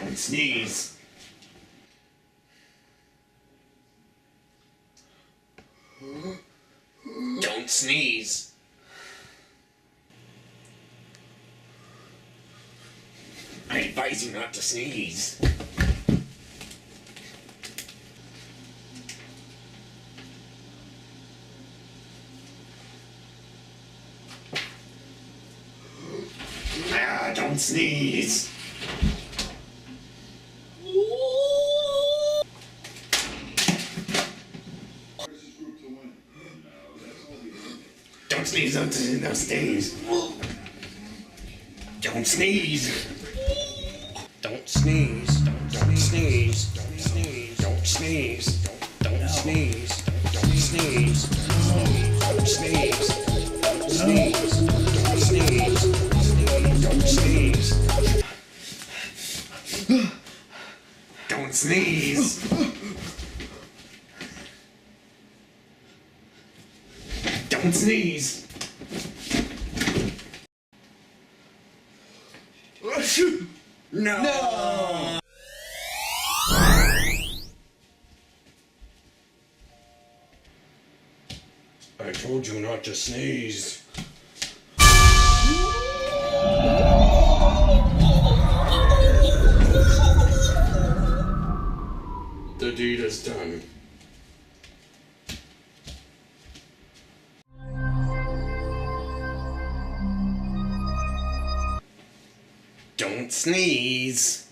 Don't sneeze. Don't sneeze. I advise you not to sneeze. Don't sneeze. Don't sneeze, don't sneeze. Don't sneeze. Don't sneeze. Don't sneeze. Don't sneeze. Don't sneeze. Don't sneeze. Don't sneeze. Don't sneeze. Don't sneeze. Don't sneeze. Don't sneeze. Don't sneeze. Don't sneeze. No. I told you not to sneeze. The deed is done. Don't sneeze.